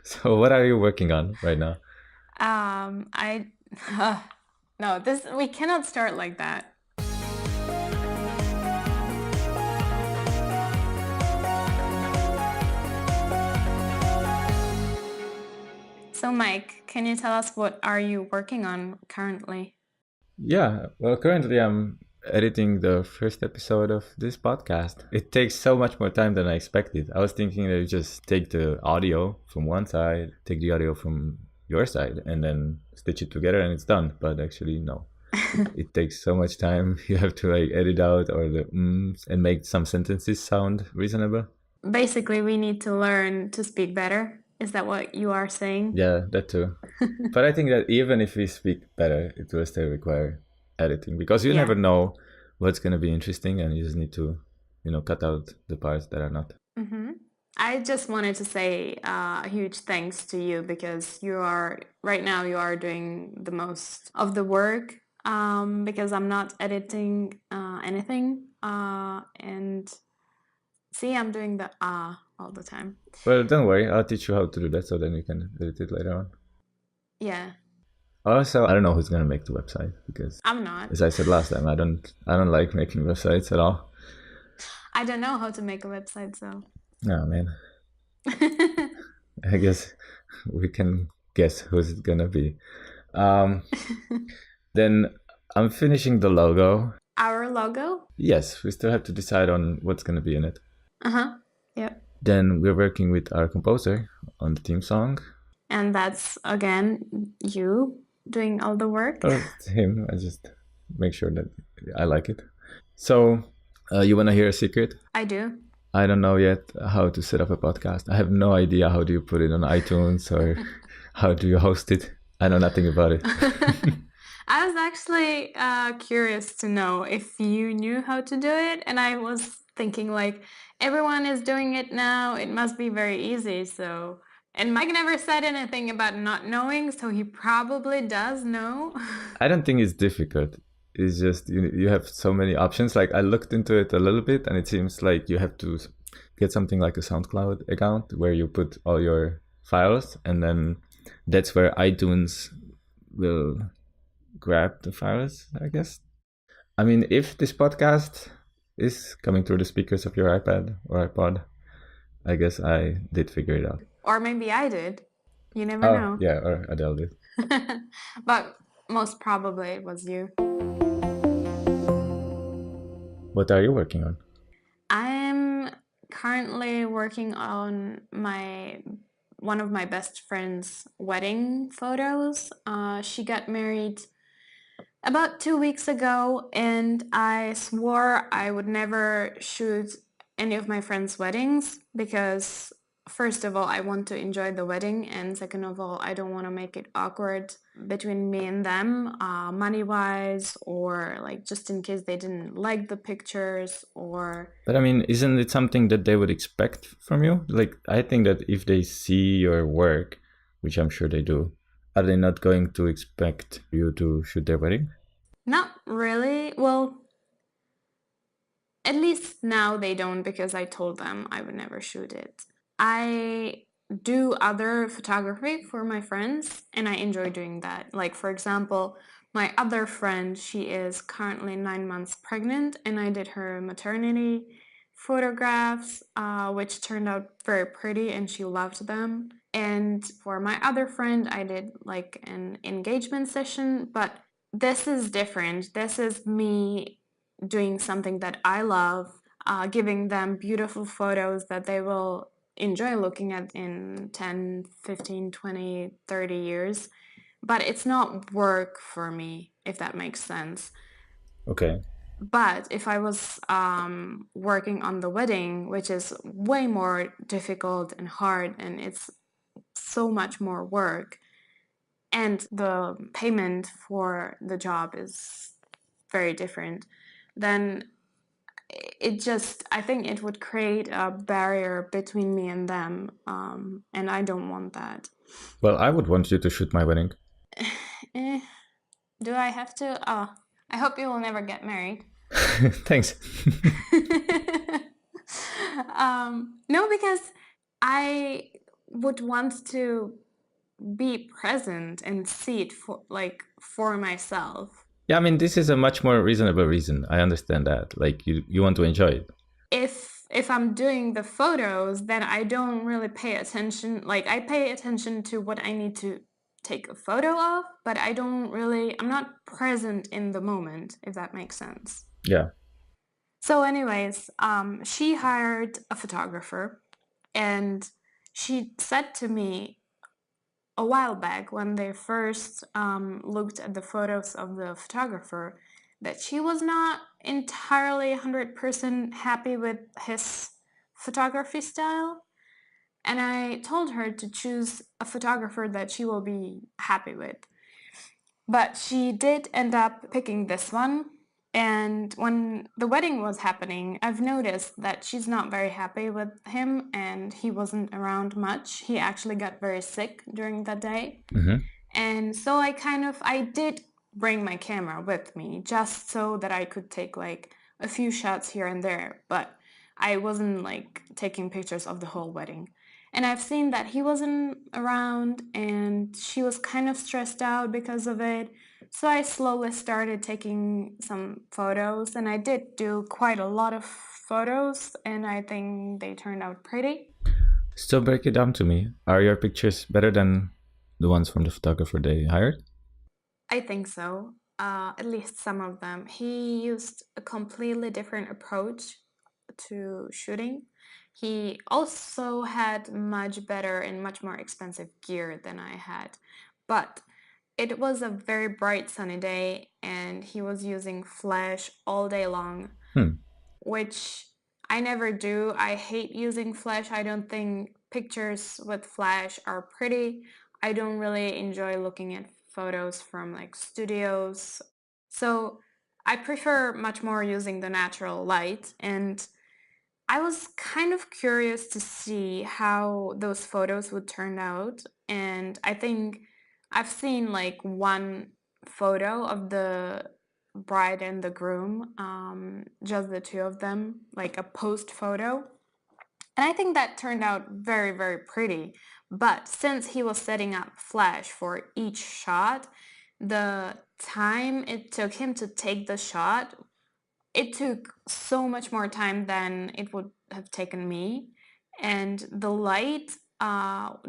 So what are you working on right now? I no, this we cannot start like that. So, Mike, can you tell us what are you working on currently? Yeah, well, currently I'm editing the first episode of this podcast. It takes so much more time than I expected. I was thinking that you just take the audio from one side, take the audio from your side, and then stitch it together and it's done. But actually, no. It takes so much time. You have to like edit out or the and make some sentences sound reasonable. Basically, we need to learn to speak better. Is that what you are saying? Yeah, that too. But I think that even if we speak better, it will still require editing because you Yeah. never know what's going to be interesting and you just need to, cut out the parts that are not. hmm I just wanted to say a huge thanks to you because you are right now you are doing the most of the work because I'm not editing anything and see I'm doing the all the time. Well, don't worry. I'll teach you how to do that so then you can edit it later on. Yeah, Also, I don't know who's going to make the website because I'm not. as I said last time, I don't like making websites at all. I don't know how to make a website, so. No, man. I guess we can guess who's it going to be. Um, then I'm finishing the logo. Our logo? Yes, we still have to decide on what's going to be in it. Uh-huh. Yep. Then we're working with our composer on the theme song. And that's again you doing all the work. Or it's him. I just make sure that I like it. So, you want to hear a secret? I do. I don't know yet how to set up a podcast. I have no idea how do you put it on iTunes or how do you host it. I know nothing about it. I was actually curious to know if you knew how to do it, and I was thinking like everyone is doing it now. It must be very easy. So, and Mike never said anything about not knowing, so he probably does know. I don't think it's difficult. It's just you have so many options. Like I looked into it a little bit and it seems like you have to get something like a SoundCloud account where you put all your files and then that's where iTunes will grab the files, I guess. I mean, if this podcast is coming through the speakers of your iPad or iPod, I guess I did figure it out. Or maybe I did. You never Oh, know. yeah, or Adele did. But most probably it was you. What are you working on? I'm currently working on one of my best friend's wedding photos. She got married about 2 weeks ago, and I swore I would never shoot any of my friends' weddings because, first of all, I want to enjoy the wedding, and second of all, I don't want to make it awkward between me and them, money wise, or like just in case they didn't like the pictures, or. But I mean, isn't it something that they would expect from you? Like, I think that if they see your work, which I'm sure they do, are they not going to expect you to shoot their wedding? Not really. Well, at least now they don't because I told them I would never shoot it. I do other photography for my friends and I enjoy doing that. Like, for example, my other friend, she is currently 9 months pregnant and I did her maternity photographs, which turned out very pretty and she loved them. And for my other friend, I did like an engagement session, but this is different. This is me doing something that I love, giving them beautiful photos that they will enjoy looking at in 10, 15, 20, 30 years. But it's not work for me, if that makes sense. Okay. But if I was working on the wedding, which is way more difficult and hard, and it's so much more work, and the payment for the job is very different, then I think it would create a barrier between me and them, and I don't want that. Well, I would want you to shoot my wedding. Eh, do I have to? Oh, I hope you will never get married. Thanks. No, because I would want to be present and see it for myself. Yeah, I mean, this is a much more reasonable reason. I understand that. Like, you want to enjoy it. If I'm doing the photos, then I don't really pay attention. Like, I pay attention to what I need to take a photo of, but I'm not present in the moment, if that makes sense. Yeah. So anyways, she hired a photographer, and she said to me a while back when they first looked at the photos of the photographer that she was not entirely 100% happy with his photography style. And I told her to choose a photographer that she will be happy with. But she did end up picking this one. And when the wedding was happening, I've noticed that she's not very happy with him and he wasn't around much. He actually got very sick during that day. Mm-hmm. And so I did bring my camera with me just so that I could take like a few shots here and there, but I wasn't like taking pictures of the whole wedding. And I've seen that he wasn't around and she was kind of stressed out because of it. So I slowly started taking some photos and I did do quite a lot of photos and I think they turned out pretty. So break it down to me. Are your pictures better than the ones from the photographer they hired? I think so. At least some of them. He used a completely different approach to shooting. He also had much better and much more expensive gear than I had. But it was a very bright sunny day and he was using flash all day long, which I never do. I hate using flash. I don't think pictures with flash are pretty. I don't really enjoy looking at photos from like studios. So I prefer much more using the natural light. And I was kind of curious to see how those photos would turn out. And I think I've seen like one photo of the bride and the groom, just the two of them, like a post photo. And I think that turned out very, very pretty. But since he was setting up flash for each shot, the time it took him to take the shot, it took so much more time than it would have taken me. And the light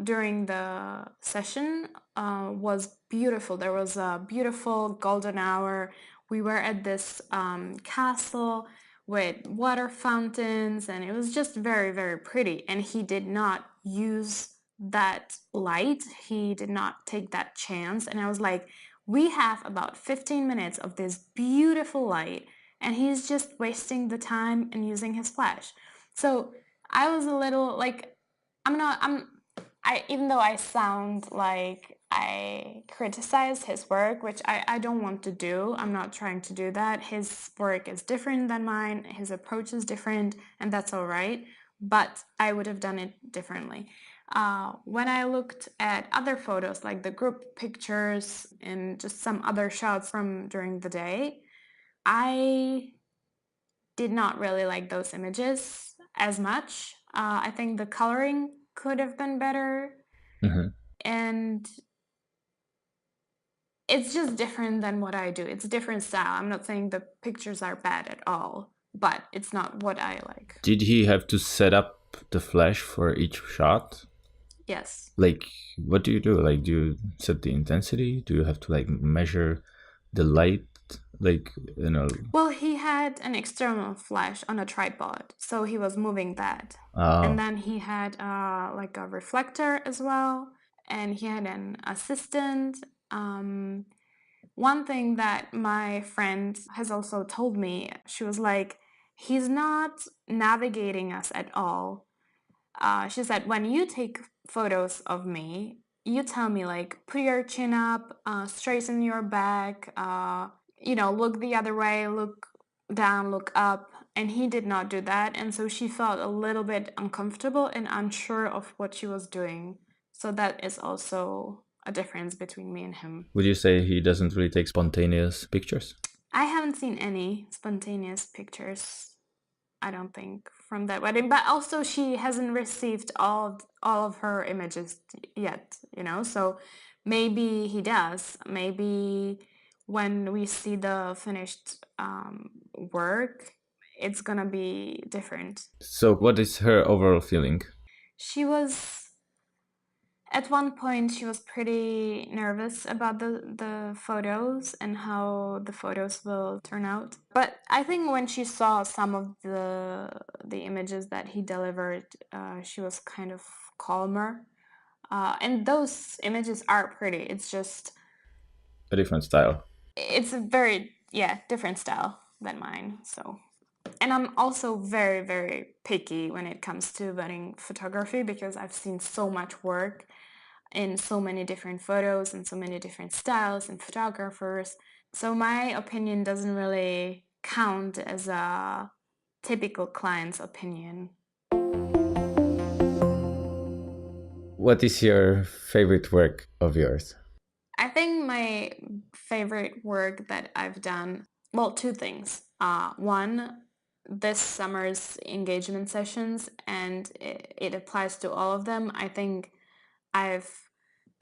during the session was beautiful. There was a beautiful golden hour. We were at this castle with water fountains, and it was just very, very pretty. And he did not use that light, he did not take that chance. And I was like, we have about 15 minutes of this beautiful light and he's just wasting the time and using his flash. So I was a little like, even though I sound like I criticize his work, which I don't want to do, I'm not trying to do that. His work is different than mine, his approach is different, and that's all right. But I would have done it differently. When I looked at other photos, like the group pictures and just some other shots from during the day, I did not really like those images as much. I think the coloring could have been better. Mm-hmm. And it's just different than what I do. It's a different style. I'm not saying the pictures are bad at all, but it's not what I like. Did he have to set up the flash for each shot? Yes. Like, what do you do? Like, do you set the intensity? Do you have to like measure the light? Like, you know. Well, he had an external flash on a tripod, so he was moving that. And then he had like a reflector as well, and he had an assistant. One thing that my friend has also told me, she was like, he's not navigating us at all. She said, when you take photos of me, you tell me like, put your chin up, straighten your back, look the other way, look down, look up. And he did not do that. And so she felt a little bit uncomfortable and unsure of what she was doing. So that is also a difference between me and him. Would you say he doesn't really take spontaneous pictures? I haven't seen any spontaneous pictures, I don't think, from that wedding, but also she hasn't received all of her images yet, you know. So maybe he does. Maybe when we see the finished work, it's gonna be different. So what is her overall feeling? She was at one point she was pretty nervous about the photos and how the photos will turn out. But I think when she saw some of the images that he delivered, she was kind of calmer. And those images are pretty. It's just A different style. it's a very different style than mine. So, and I'm also very, very picky when it comes to wedding photography because I've seen so much work in so many different photos and so many different styles and photographers. So my opinion doesn't really count as a typical client's opinion. What is your favorite work of yours? I think my favorite work that I've done, well, two things. One, this summer's engagement sessions, and it applies to all of them. I think I've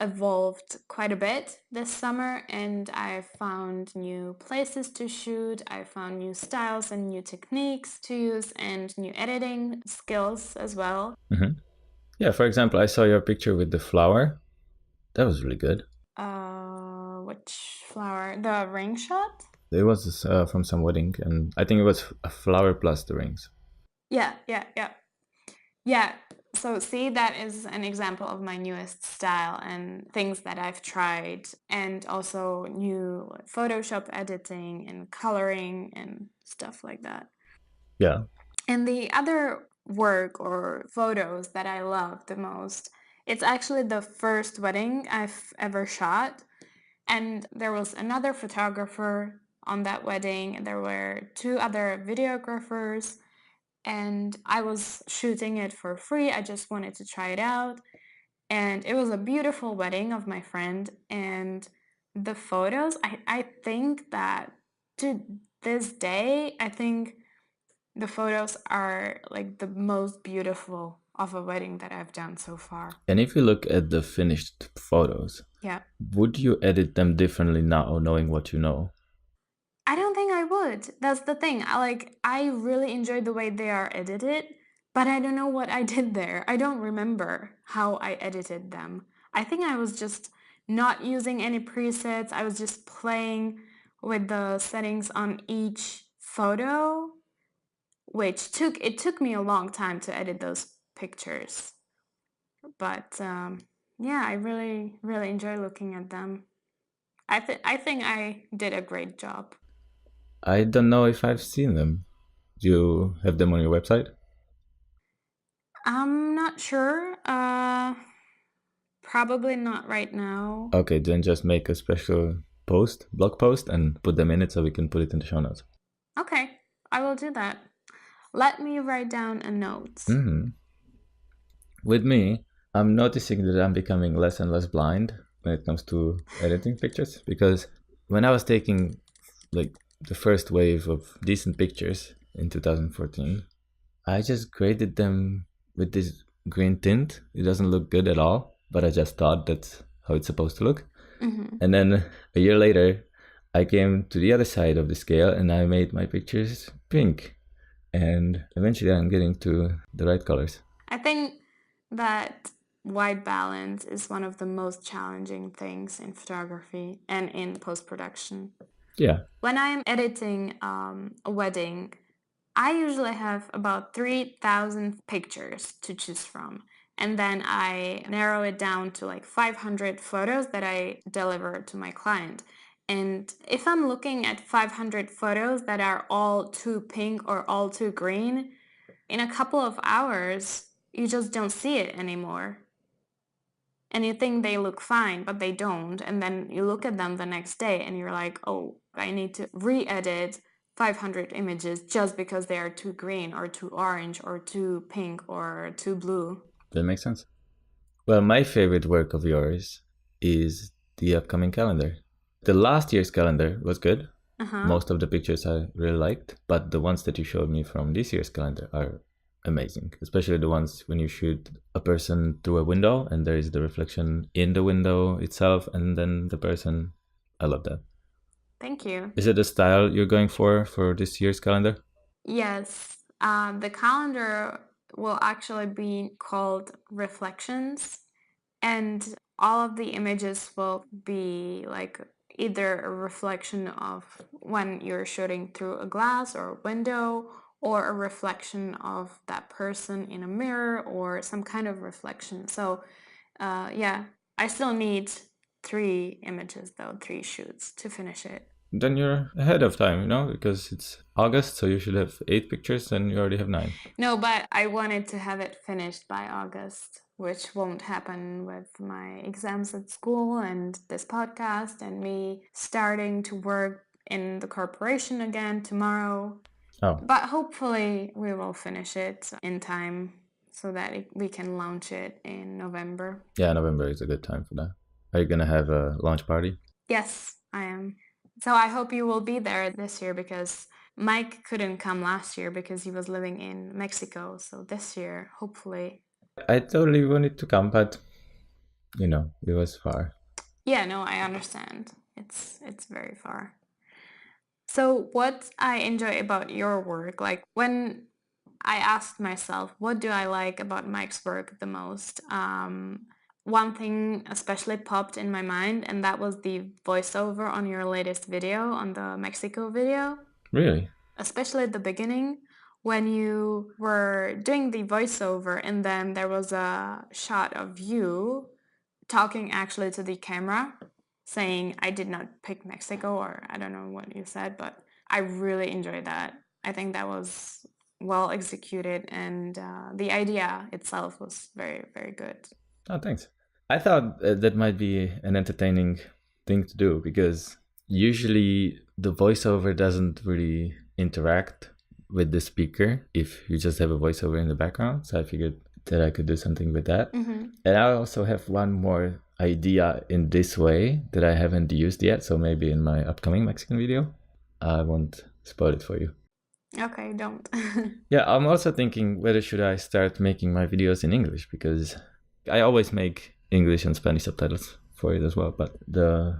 evolved quite a bit this summer, and I found new places to shoot. I found new styles and new techniques to use and new editing skills as well. Mm-hmm. Yeah, for example, I saw your picture with the flower. That was really good. Which flower? The ring shot? It was from some wedding, and I think it was a flower plus the rings. Yeah. Yeah, so see, that is an example of my newest style and things that I've tried, and also new Photoshop editing and coloring and stuff like that. Yeah. And the other work or photos that I love the most, it's actually the first wedding I've ever shot. And there was another photographer on that wedding, and there were two other videographers, and I was shooting it for free. I just wanted to try it out. And it was a beautiful wedding of my friend. And the photos, I think that to this day, I think the photos are like the most beautiful of a wedding that I've done so far. And if you look at the finished photos, Yeah. would you edit them differently now, knowing what you know? I don't think I would. That's the thing. I really enjoyed the way they are edited, but I don't know what I did there. I don't remember how I edited them. I think I was just not using any presets. I was just playing with the settings on each photo, which took me a long time to edit those pictures. But yeah, I really really enjoy looking at them. I think I did a great job. I don't know if I've seen them. Do you have them on your website? I'm not sure. Probably not right now. Okay, then just make a special blog post, and put them in it so we can put it in the show notes. Okay, I will do that. Let me write down a note. Mm-hmm. With me, I'm noticing that I'm becoming less and less blind when it comes to editing pictures, because when I was taking like the first wave of decent pictures in 2014, I just graded them with this green tint. It doesn't look good at all, but I just thought that's how it's supposed to look. Mm-hmm. And then a year later, I came to the other side of the scale and I made my pictures pink. And eventually I'm getting to the right colors. I think that white balance is one of the most challenging things in photography and in post-production. Yeah. When I'm editing a wedding, I usually have about 3,000 pictures to choose from. And then I narrow it down to like 500 photos that I deliver to my client. And if I'm looking at 500 photos that are all too pink or all too green, in a couple of hours, you just don't see it anymore. And you think they look fine, but they don't. And then you look at them the next day and you're like, oh, I need to re-edit 500 images just because they are too green or too orange or too pink or too blue. That makes sense. Well, my favorite work of yours is the upcoming calendar. The last year's calendar was good. Uh-huh. Most of the pictures I really liked, but the ones that you showed me from this year's calendar are amazing, especially the ones when you shoot a person through a window and there is the reflection in the window itself and then the person. I love that. Thank you. Is it a style you're going for this year's calendar? Yes, the calendar will actually be called Reflections, and all of the images will be like either a reflection of when you're shooting through a glass or a window, or a reflection of that person in a mirror, or some kind of reflection. So, yeah, I still need 3 images though, 3 shoots to finish it. Then you're ahead of time, because it's August, so you should have 8 pictures and you already have 9. No, but I wanted to have it finished by August, which won't happen with my exams at school and this podcast and me starting to work in the corporation again tomorrow. Oh. But hopefully we will finish it in time so that we can launch it in November. Yeah, November is a good time for that. Are you going to have a launch party? Yes, I am. So I hope you will be there this year because Mike couldn't come last year because he was living in Mexico. So this year, hopefully. I totally wanted to come, but it was far. Yeah, no, I understand. It's very far. So what I enjoy about your work, like when I asked myself, what do I like about Mike's work the most? One thing especially popped in my mind, and that was the voiceover on your latest video, on the Mexico video. Really? Especially at the beginning, when you were doing the voiceover, and then there was a shot of you talking actually to the camera, saying, I did not pick Mexico, or I don't know what you said, but I really enjoyed that. I think that was well executed, and the idea itself was very, very good. Oh, thanks. I thought that might be an entertaining thing to do because usually the voiceover doesn't really interact with the speaker if you just have a voiceover in the background. So I figured that I could do something with that. Mm-hmm. And I also have one more idea in this way that I haven't used yet. So maybe in my upcoming Mexican video, I won't spoil it for you. Okay, don't. Yeah, I'm also thinking whether should I start making my videos in English because I always make English and Spanish subtitles for it as well, but the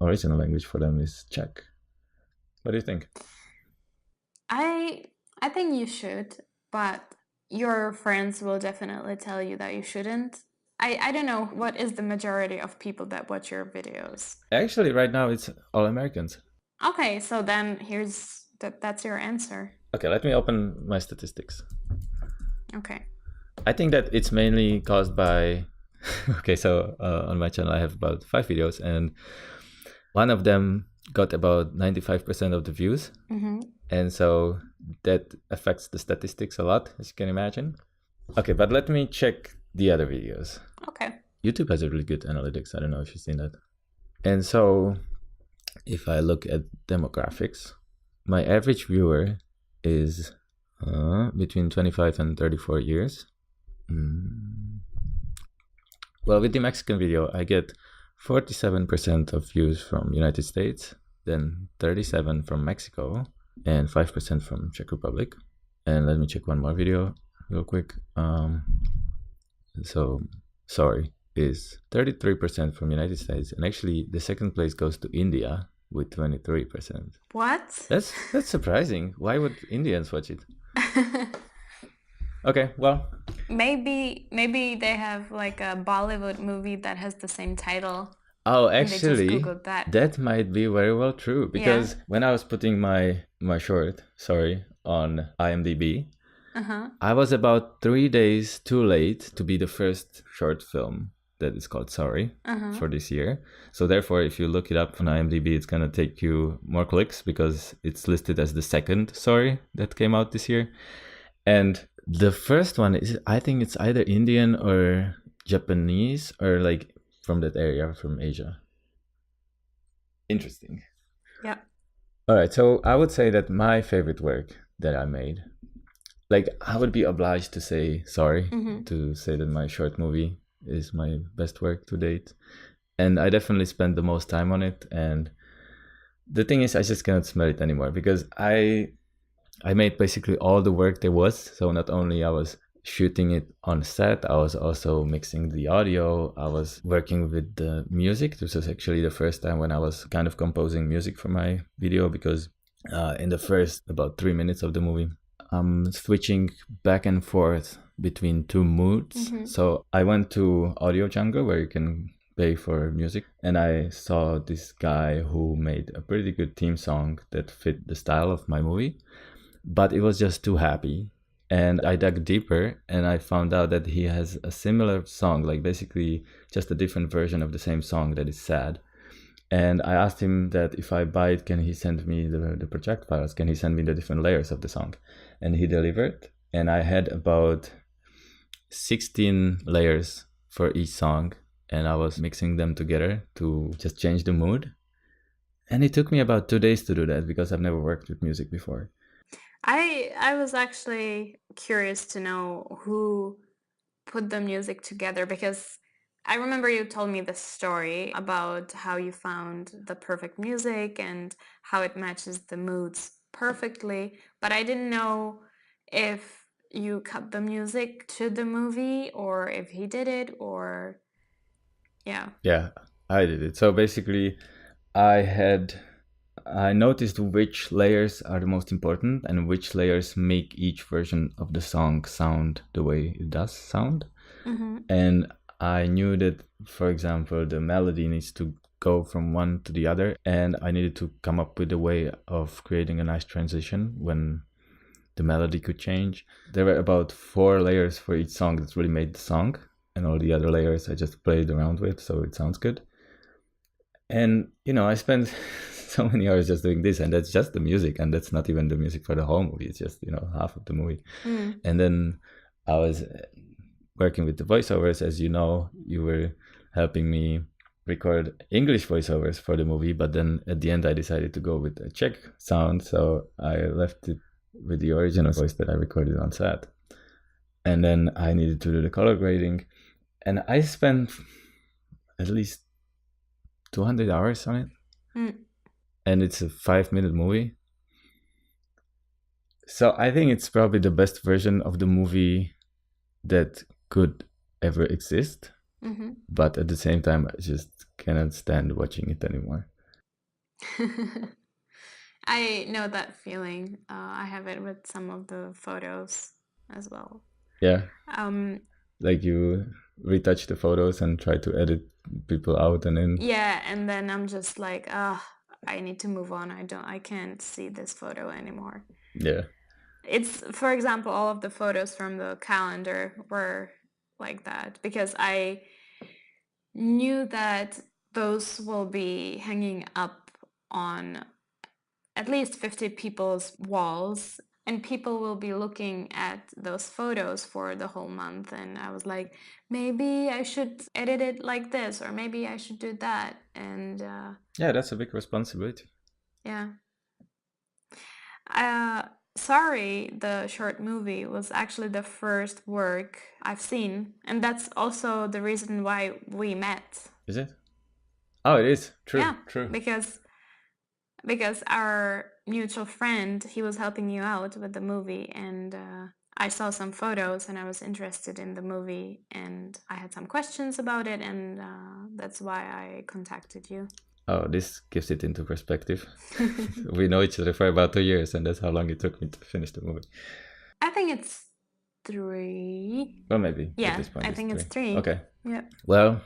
original language for them is Czech. What do you think? I think you should, but your friends will definitely tell you that you shouldn't. I don't know, what is the majority of people that watch your videos? Actually, right now it's all Americans. Okay, so then that's your answer. Okay, let me open my statistics. Okay. I think that it's mainly caused by okay, so on my channel I have about 5 videos and one of them got about 95% of the views. Mm-hmm. And so that affects the statistics a lot, as you can imagine. Okay, but let me check the other videos. Okay. YouTube has a really good analytics. I don't know if you've seen that. And so if I look at demographics, my average viewer is between 25 and 34 years. Well, with the Mexican video, I get 47% of views from United States, then 37% from Mexico, and 5% from Czech Republic. And let me check one more video real quick. So, sorry, is 33% from United States, and actually the second place goes to India with 23%. What? That's surprising. Why would Indians watch it? Okay, well, maybe they have like a Bollywood movie that has the same title. Oh, actually, that. That might be very well true because when I was putting my short, on IMDb, I was about 3 days too late to be the first short film that is called Sorry for this year. So therefore, if you look it up on IMDb, it's going to take you more clicks because it's listed as the second Sorry that came out this year. And the first one is, I think it's either Indian or Japanese or like from that area, from Asia. Interesting. Yeah. All right. So I would say that my favorite work that I made, like I would be obliged to say sorry, to say that my short movie is my best work to date. And I definitely spent the most time on it. And the thing is, I just cannot smell it anymore because I I made basically all the work there was. So not only I was shooting it on set, I was also mixing the audio. I was working with the music. This was actually the first time when I was kind of composing music for my video, because in the first about 3 minutes of the movie, I'm switching back and forth between two moods. So I went to Audio Jungle, where you can pay for music, and I saw this guy who made a pretty good theme song that fit the style of my movie, but it was just too happy. And I dug deeper and I found out that he has a similar song, like basically just a different version of the same song that is sad. And I asked him that if I buy it, can he send me the project files? Can he send me the different layers of the song? And he delivered. And I had about 16 layers for each song. And I was mixing them together to just change the mood. And it took me about 2 days to do that, because I've never worked with music before. I was actually curious to know who put the music together, because I remember you told me the story about how you found the perfect music and how it matches the moods perfectly, but I didn't know if you cut the music to the movie or if he did it, or yeah. Yeah, I did it. So basically, I noticed which layers are the most important and which layers make each version of the song sound the way it does sound. And I knew that, for example, the melody needs to go from one to the other, and I needed to come up with a way of creating a nice transition when the melody could change. There were about 4 layers for each song that really made the song, and all the other layers I just played around with so it sounds good. And, I spent so many hours just doing this, and that's just the music, and that's not even the music for the whole movie. It's just, half of the movie. And then I was working with the voiceovers. As you know, you were helping me record English voiceovers for the movie, but then at the end I decided to go with a Czech sound, so I left it with the original voice that I recorded on set. And then I needed to do the color grading, and I spent at least 200 hours on it. And it's a 5-minute movie. So I think it's probably the best version of the movie that could ever exist. But at the same time, I just cannot stand watching it anymore. I know that feeling. I have it with some of the photos as well. Yeah. Like you retouch the photos and try to edit people out and in. Yeah, and then I'm just like, I need to move on. I can't see this photo anymore. Yeah. It's, for example, all of the photos from the calendar were like that, because I knew that those will be hanging up on at least 50 people's walls, and people will be looking at those photos for the whole month. And I was like, maybe I should edit it like this, or maybe I should do that. And yeah, that's a big responsibility. Yeah. Sorry, the short movie was actually the first work I've seen, and that's also the reason why we met. Is it? Oh, it is. True. Yeah, true. Because our mutual friend, he was helping you out with the movie, and I saw some photos and I was interested in the movie, and I had some questions about it, and that's why I contacted you. Oh, this gives it into perspective. We know each other for about 2 years, and that's how long it took me to finish the movie. I think it's 3. Well, maybe. Yeah, at this point I think it's 3. Okay. Yeah. Well,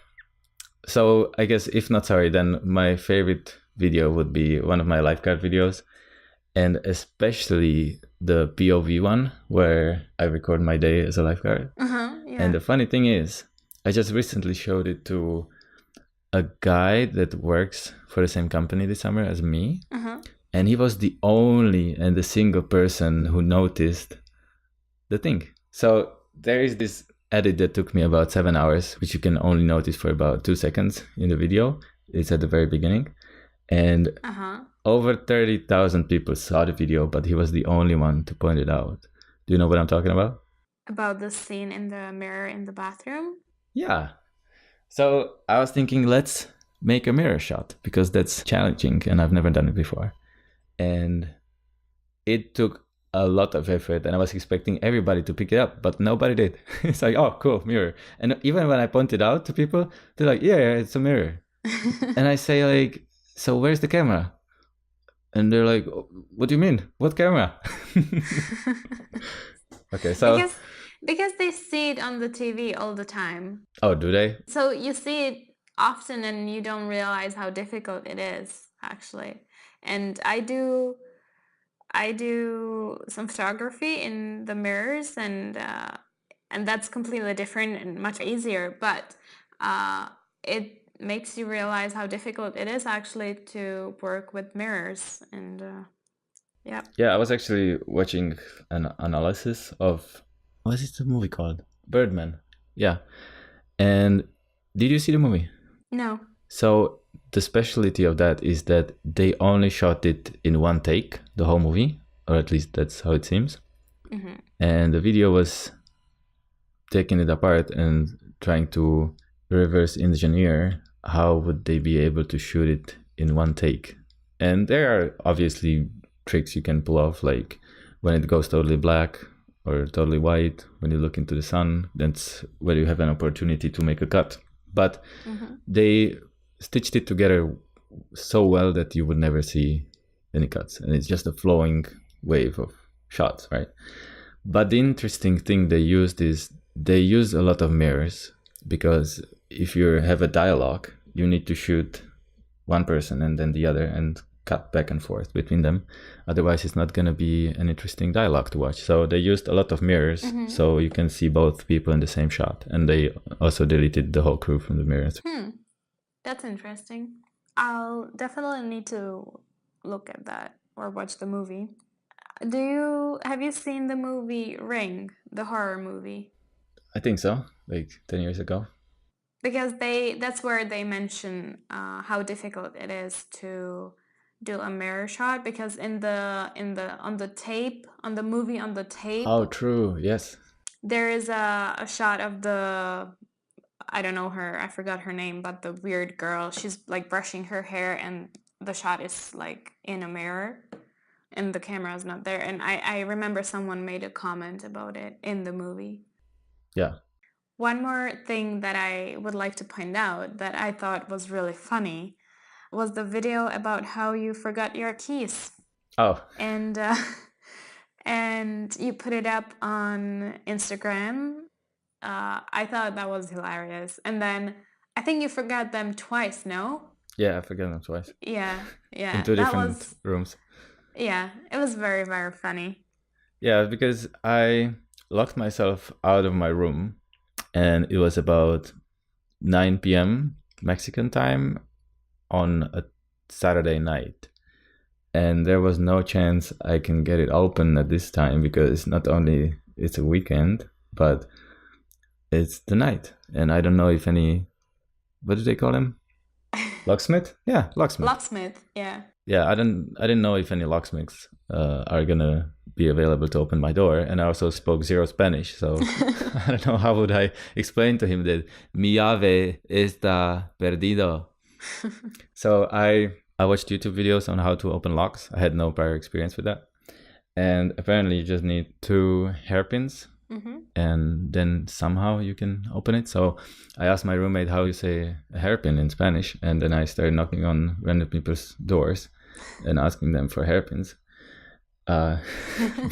so I guess if not sorry, then my favorite video would be one of my lifeguard videos, and especially the POV one where I record my day as a lifeguard. Yeah. And the funny thing is, I just recently showed it to a guy that works for the same company this summer as me. And he was the only and the single person who noticed the thing. So there is this edit that took me about 7 hours, which you can only notice for about 2 seconds in the video. It's at the very beginning. And over 30,000 people saw the video, but he was the only one to point it out. Do you know what I'm talking about? About the scene in the mirror in the bathroom? Yeah. So I was thinking, let's make a mirror shot, because that's challenging and I've never done it before. And it took a lot of effort, and I was expecting everybody to pick it up, but nobody did. It's like, oh, cool, mirror. And even when I point it out to people, they're like, yeah, it's a mirror. And I say like, so where's the camera? And they're like, what do you mean? What camera? Okay, so... Because they see it on the TV all the time. Oh, do they? So you see it often and you don't realize how difficult it is, actually. And I do some photography in the mirrors, and that's completely different and much easier. But it makes you realize how difficult it is actually to work with mirrors. And yeah. Yeah, I was actually watching an analysis of, what is the movie called? Birdmen. Yeah. And did you see the movie? No. So the specialty of that is that they only shot it in one take, the whole movie, or at least that's how it seems. Mm-hmm. And the video was taking it apart and trying to reverse engineer how would they be able to shoot it in one take. And there are obviously tricks you can pull off, like when it goes totally black or totally white, when you look into the sun, that's where you have an opportunity to make a cut. But they stitched it together so well that you would never see any cuts, and it's just a flowing wave of shots, right? But the interesting thing they used is they use a lot of mirrors, because if you have a dialogue, you need to shoot one person and then the other and cut back and forth between them. Otherwise, it's not going to be an interesting dialogue to watch. So they used a lot of mirrors, so you can see both people in the same shot. And they also deleted the whole crew from the mirrors. That's interesting. I'll definitely need to look at that or watch the movie. Have you seen the movie Ring, the horror movie? I think so, like 10 years ago. Because that's where they mention how difficult it is to do a mirror shot, because on the tape, on the movie, on the tape. Oh, true. Yes. There is a shot of the, I don't know her, I forgot her name, but the weird girl, she's like brushing her hair and the shot is like in a mirror and the camera is not there. And I remember someone made a comment about it in the movie. Yeah. One more thing that I would like to point out that I thought was really funny was the video about how you forgot your keys. Oh. And and you put it up on Instagram. I thought that was hilarious. And then I think you forgot them twice, no? Yeah, I forgot them twice. Yeah. In two different rooms. Yeah, it was very, very funny. Yeah, because I locked myself out of my room, and it was about 9 p.m. Mexican time on a Saturday night. And there was no chance I can get it open at this time, because not only it's a weekend, but it's the night. And I don't know if any, what do they call him? Locksmith? Yeah, locksmith. Locksmith, yeah. Yeah, I didn't know if any locksmiths are gonna be available to open my door, and I also spoke zero Spanish, so I don't know how would I explain to him that mi llave está perdido. So I watched YouTube videos on how to open locks. I had no prior experience with that, and apparently you just need 2 hairpins. And then somehow you can open it. So I asked my roommate how you say a hairpin in Spanish, and then I started knocking on random people's doors and asking them for hairpins.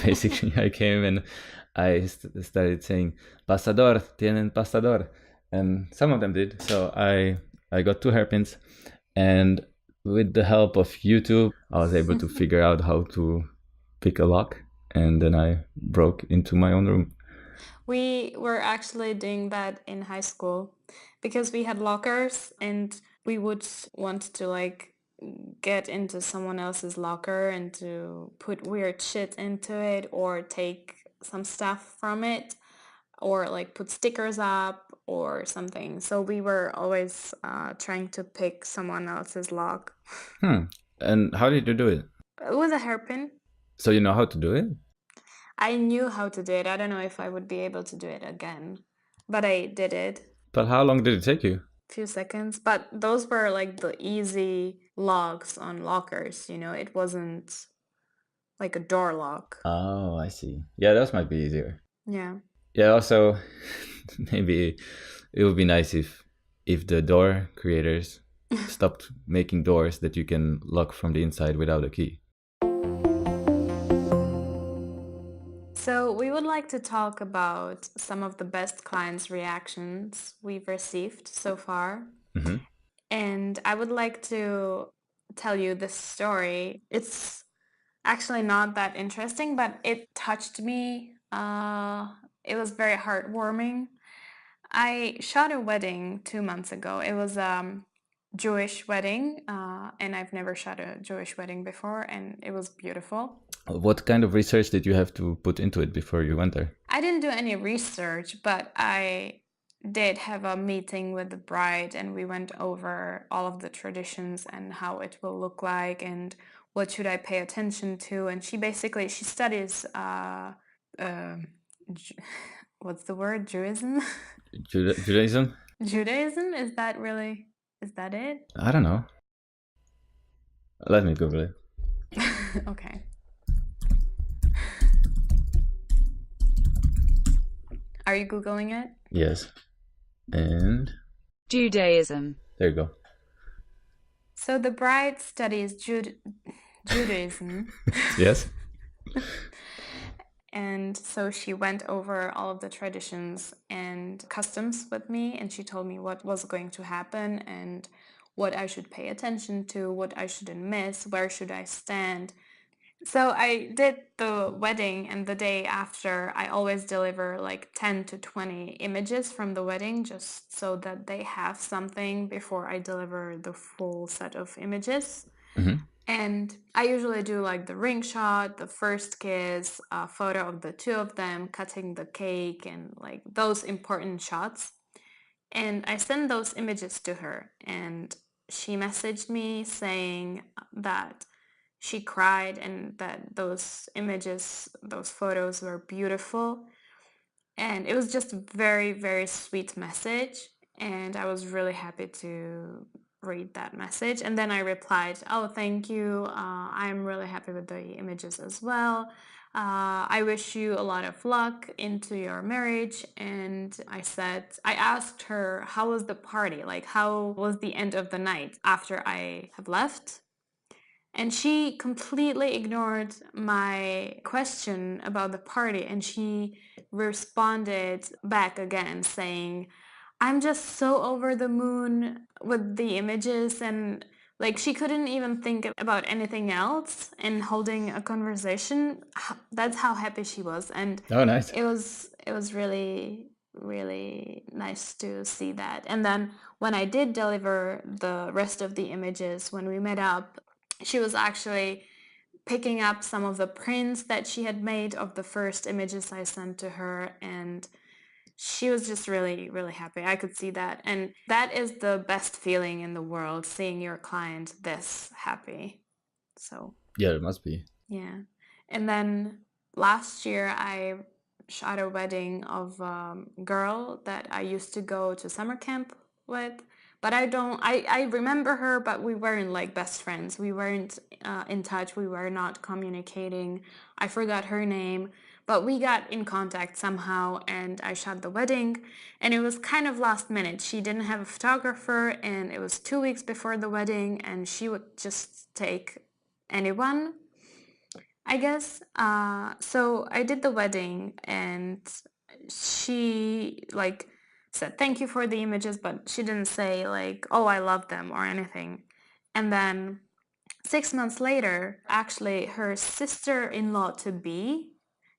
Basically, I came and I started saying, "Pasador, tienen pasador," and some of them did. So I got 2 hairpins, and with the help of YouTube, I was able to figure out how to pick a lock, and then I broke into my own room. We were actually doing that in high school because we had lockers and we would want to like get into someone else's locker and to put weird shit into it or take some stuff from it or like put stickers up or something. So we were always trying to pick someone else's lock. And how did you do it? With a hairpin. So you know how to do it? I knew how to do it. I don't know if I would be able to do it again, but I did it. But how long did it take you? A few seconds. But those were like the easy locks on lockers, you know. It wasn't like a door lock. Oh, I see. Yeah, those might be easier. Yeah. Yeah, also maybe it would be nice if the door creators stopped making doors that you can lock from the inside without a key. So we would like to talk about some of the best clients' reactions we've received so far. Hmm. And I would like to tell you this story. It's actually not that interesting, but it touched me. It was very heartwarming. I shot a wedding 2 months ago. It was Jewish wedding, and I've never shot a Jewish wedding before, and it was beautiful. What kind of research did you have to put into it before you went there? I didn't do any research, but I did have a meeting with the bride, and we went over all of the traditions and how it will look like and what should I pay attention to. And she studies Ju- what's the word? Judaism? Judaism? Judaism? Is that it? I don't know. Let me Google it. Okay. Are you Googling it? Yes. And Judaism. there you go. So the bride studies Judaism. Yes. And so she went over all of the traditions and customs with me, and she told me what was going to happen and what I should pay attention to, what I shouldn't miss, where should I stand. So I did the wedding, and the day after, I always deliver like 10 to 20 images from the wedding just so that they have something before I deliver the full set of images. Hmm. And I usually do like the ring shot, the first kiss, a photo of the two of them cutting the cake, and like those important shots. And I sent those images to her, and she messaged me saying that she cried and that those images, those photos were beautiful. And it was just a very, very sweet message. And I was really happy to read that message. And then I replied, "Oh, thank you. I'm really happy with the images as well. I wish you a lot of luck into your marriage." And I asked her, how was the party? Like, how was the end of the night after I have left? And she completely ignored my question about the party, and she responded back again saying, "I'm just so over the moon with the images." And like she couldn't even think about anything else and holding a conversation. That's how happy she was. And Oh, nice. it was really, really nice to see that. And then when I did deliver the rest of the images, when we met up, she was actually picking up some of the prints that she had made of the first images I sent to her, and she was just really, really happy. I could see that. And that is the best feeling in the world, seeing your client this happy. So, Yeah, it must be. yeah. And then last year, I shot a wedding of a girl that I used to go to summer camp with. But I remember her, but we weren't like best friends. We weren't in touch. We were not communicating. I forgot her name, but we got in contact somehow, and I shot the wedding. And it was kind of last minute. She didn't have a photographer, and it was 2 weeks before the wedding, and she would just take anyone, I guess. So I did the wedding, and she like said thank you for the images, but she didn't say like, "Oh, I love them" or anything. And then 6 months later, actually, her sister-in-law to be,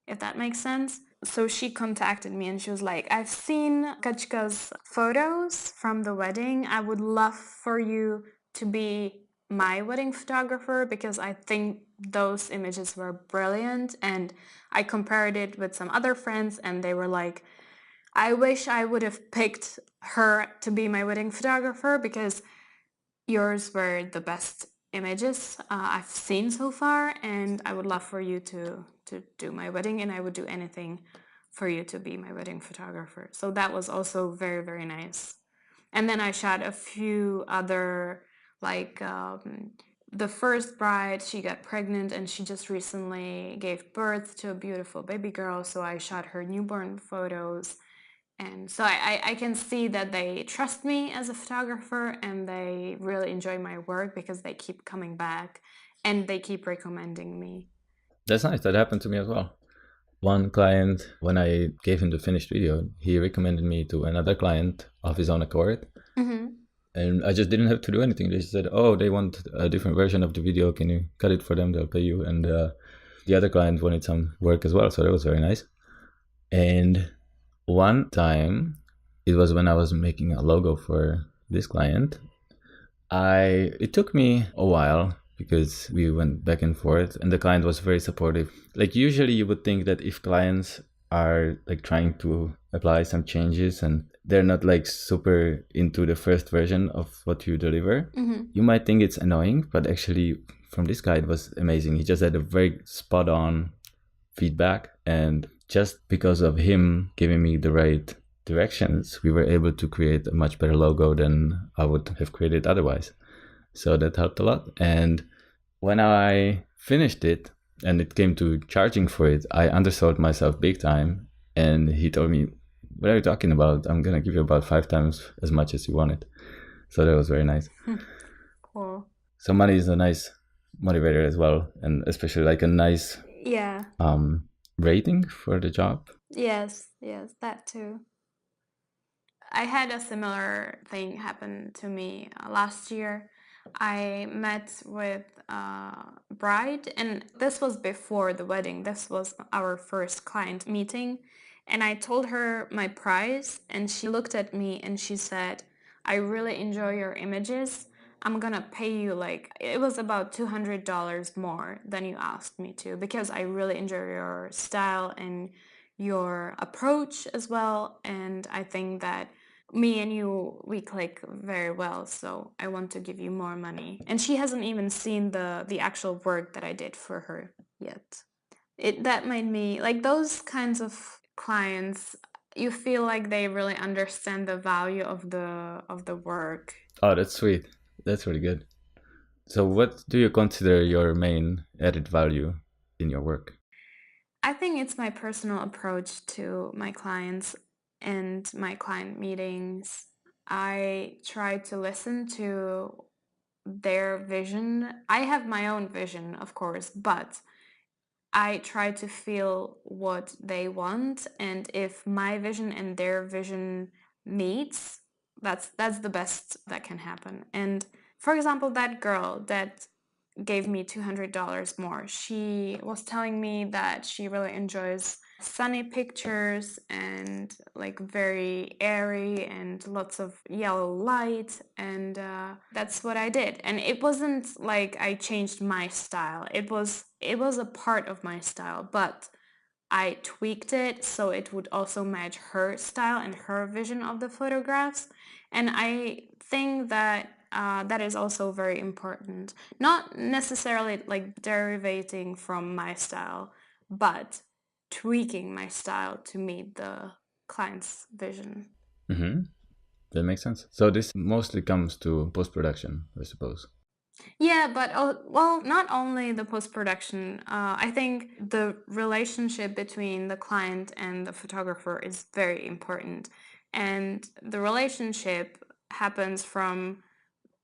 if that makes sense. So she contacted me and she was like, "I've seen Kachka's photos from the wedding. I would love for you to be my wedding photographer because I think those images were brilliant." And I compared it with some other friends, and they were like, "I wish I would have picked her to be my wedding photographer because yours were the best images I've seen so far, and I would love for you to do my wedding, and I would do anything for you to be my wedding photographer." So that was also very, very nice. And then I shot a few other like the first bride, she got pregnant and she just recently gave birth to a beautiful baby girl. So I shot her newborn photos. And so I can see that they trust me as a photographer and they really enjoy my work because they keep coming back and they keep recommending me. That's nice. That happened to me as well. One client, when I gave him the finished video, he recommended me to another client of his own accord. Mm-hmm. And I just didn't have to do anything. They said, oh, they want a different version of the video. Can you cut it for them? They'll pay you. And the other client wanted some work as well. So that was very nice. And one time, it was when I was making a logo for this client. It took me a while because we went back and forth and the client was very supportive. Like usually you would think that if clients are like trying to apply some changes and they're not like super into the first version of what you deliver, you might think it's annoying, but actually from this guy it was amazing. He just had a very spot on feedback, and just because of him giving me the right directions, we were able to create a much better logo than I would have created otherwise. So that helped a lot. And when I finished it and it came to charging for it, I undersold myself big time. And he told me, what are you talking about? I'm going to give you about 5 times as much as you wanted. So that was very nice. Cool. So money is a nice motivator as well. And especially like a nice rating for the job. Yes, that too. I had a similar thing happen to me last year. I met with a bride, and this was before the wedding. This was our first client meeting. And I told her my price, and she looked at me and she said, I really enjoy your images. I'm gonna pay you it was about $200 more than you asked me to because I really enjoy your style and your approach as well. And I think that me and you, we click very well, so I want to give you more money. And she hasn't even seen the actual work that I did for her yet. That made me like those kinds of clients. You feel like they really understand the value of the work. Oh, that's sweet. That's really good. So what do you consider your main added value in your work? I think it's my personal approach to my clients and my client meetings. I try to listen to their vision. I have my own vision, of course, but I try to feel what they want, and if my vision and their vision meets, that's the best that can happen. And for example, that girl that gave me $200 more, she was telling me that she really enjoys sunny pictures and like very airy and lots of yellow light, and that's what I did. And it wasn't like I changed my style, it was a part of my style, but I tweaked it so it would also match her style and her vision of the photographs. And I think that that is also very important. Not necessarily like derivating from my style, but tweaking my style to meet the client's vision. Mm-hmm. That makes sense. So this mostly comes to post-production, I suppose. Yeah, but well, not only the post-production. I think the relationship between the client and the photographer is very important. And the relationship happens from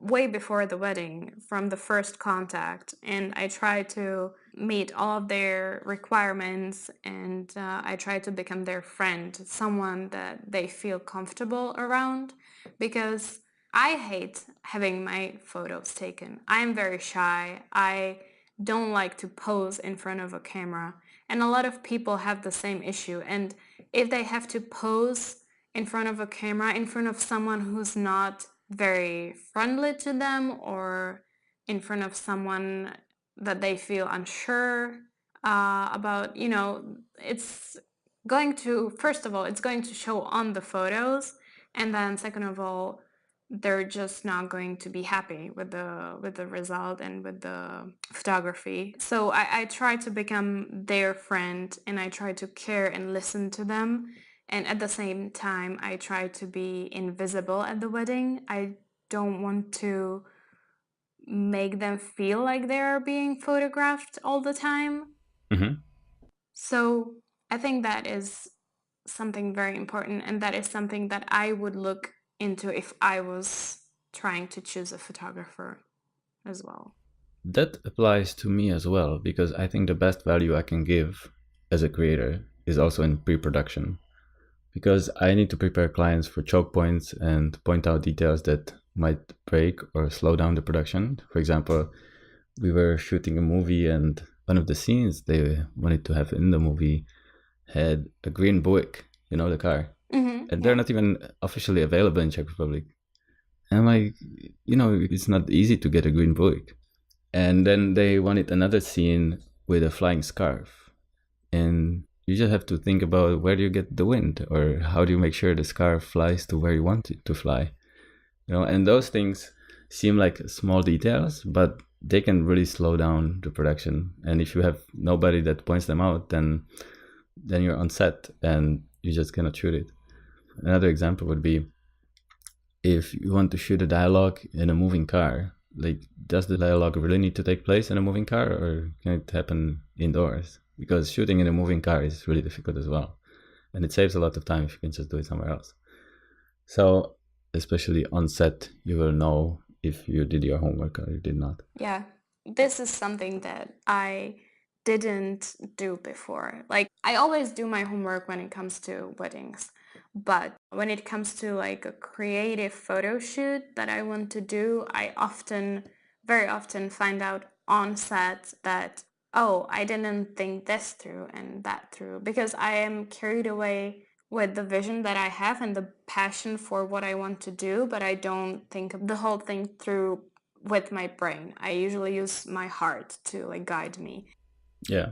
way before the wedding, from the first contact. And I try to meet all of their requirements, and I try to become their friend, someone that they feel comfortable around, because I hate having my photos taken. I am very shy. I don't like to pose in front of a camera. And a lot of people have the same issue. And if they have to pose in front of a camera, in front of someone who's not very friendly to them, or in front of someone that they feel unsure about, it's going to, first of all, it's going to show on the photos, and then second of all, they're just not going to be happy with the result and with the photography. So I try to become their friend, and I try to care and listen to them. And at the same time, I try to be invisible at the wedding. I don't want to make them feel like they're being photographed all the time. Mm-hmm. So I think that is something very important, and that is something that I would look into if I was trying to choose a photographer as well. That applies to me as well, because I think the best value I can give as a creator is also in pre-production, because I need to prepare clients for choke points and point out details that might break or slow down the production. For example, we were shooting a movie, and one of the scenes they wanted to have in the movie had a green Buick, the car. And they're not even officially available in Czech Republic. And I'm like, it's not easy to get a green Buick. And then they wanted another scene with a flying scarf. And you just have to think about where do you get the wind, or how do you make sure the scarf flies to where you want it to fly. And those things seem like small details, but they can really slow down the production. And if you have nobody that points them out, then you're on set and you just cannot shoot it. Another example would be if you want to shoot a dialogue in a moving car. Like, does the dialogue really need to take place in a moving car, or can it happen indoors? Because shooting in a moving car is really difficult as well. And it saves a lot of time if you can just do it somewhere else. So, especially on set, you will know if you did your homework or you did not. Yeah, this is something that I didn't do before. Like, I always do my homework when it comes to weddings, but when it comes to like a creative photo shoot that I want to do, I very often find out on set that, oh, I didn't think this through and that through, because I am carried away with the vision that I have and the passion for what I want to do, but I don't think of the whole thing through with my brain. I usually use my heart to like guide me. Yeah.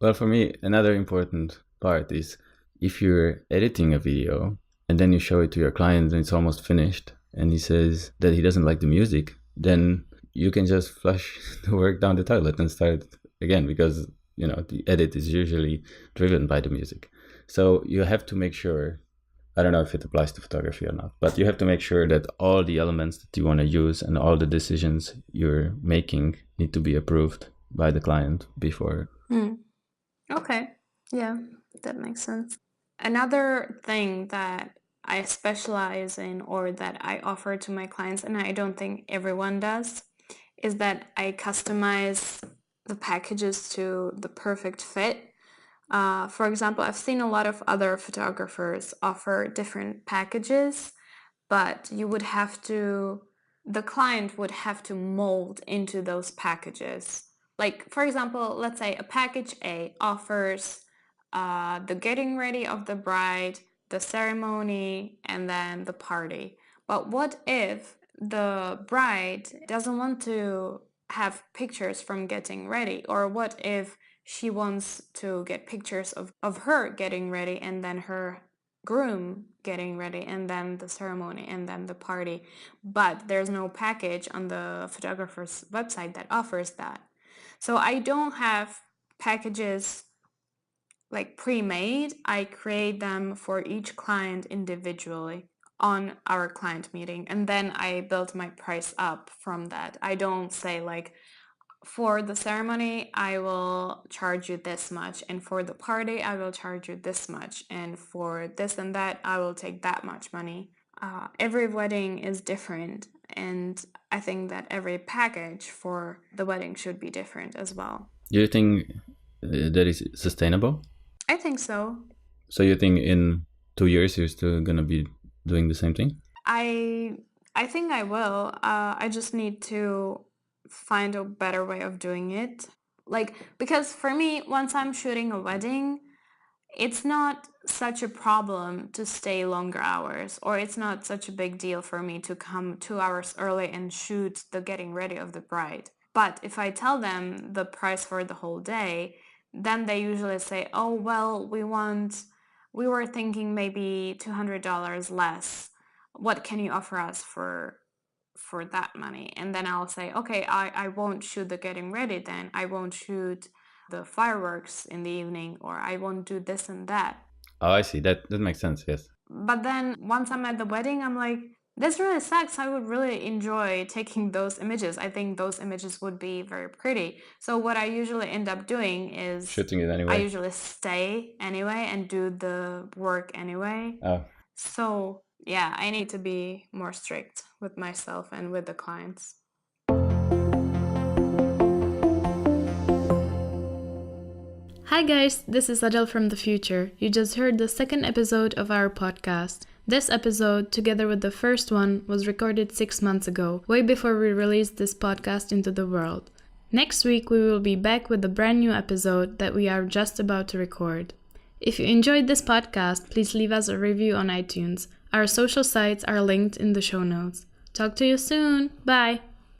Well, for me, another important part is if you're editing a video and then you show it to your client and it's almost finished and he says that he doesn't like the music, then you can just flush the work down the toilet and start again, because the edit is usually driven by the music. So you have to make sure, I don't know if it applies to photography or not, but you have to make sure that all the elements that you want to use and all the decisions you're making need to be approved by the client before. Okay, yeah, that makes sense. Another thing that I specialize in, or that I offer to my clients, and I don't think everyone does, is that I customize the packages to the perfect fit. For example, I've seen a lot of other photographers offer different packages, but the client would have to mold into those packages. Like, for example, let's say a package A offers the getting ready of the bride, the ceremony, and then the party. But what if the bride doesn't want to have pictures from getting ready? Or what if she wants to get pictures of her getting ready and then her groom getting ready and then the ceremony and then the party, but there's no package on the photographer's website that offers that? So I don't have packages like pre-made. I create them for each client individually on our client meeting, and then I build my price up from that. I don't say like, for the ceremony I will charge you this much, and for the party I will charge you this much, and for this and that I will take that much money. Every wedding is different, and I think that every package for the wedding should be different as well. Do you think that is sustainable? I think so. So you think in 2 years you're still gonna be doing the same thing? I think I will. I just need to find a better way of doing it. Like, because for me, once I'm shooting a wedding, it's not such a problem to stay longer hours, or it's not such a big deal for me to come 2 hours early and shoot the getting ready of the bride. But if I tell them the price for the whole day, then they usually say, oh, well, we were thinking maybe $200 less. What can you offer us for that money? And then I'll say, okay, I won't shoot the getting ready then. I won't shoot the fireworks in the evening, or I won't do this and that. Oh, I see. That makes sense, yes. But then once I'm at the wedding, I'm like, this really sucks. I would really enjoy taking those images. I think those images would be very pretty. So what I usually end up doing is Shooting it I anyway. usually stay anyway and do the work anyway. Oh, So yeah, I need to be more strict with myself and with the clients. Hi guys, this is Adela from the future. You just heard the second episode of our podcast. This episode, together with the first one, was recorded 6 months ago, way before we released this podcast into the world. Next week we will be back with a brand new episode that we are just about to record. If you enjoyed this podcast, please leave us a review on iTunes. Our social sites are linked in the show notes. Talk to you soon. Bye!